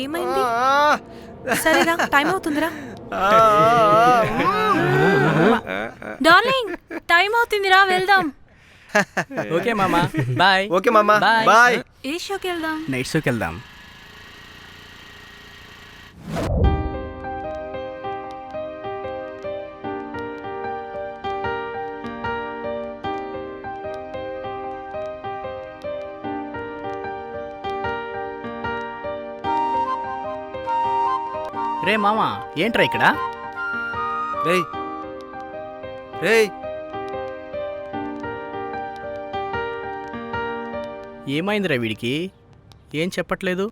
ఏమైంది? సరేరా, టైం అవుతుందిరా. డార్లింగ్, టైం అవుతుందిరా, వెళ్దాం. ఓకే మామా, బాయ్. ఓకే మామా, బాయ్. ఏ షోకి వెళ్దాం? నైట్ షోకి వెళ్దాం. రే మామా, ఏంట్రా ఇక్కడ? రేయ్ రేయ్, ఏమైందిరా వీడికి? ఏం చెప్పట్లేదు?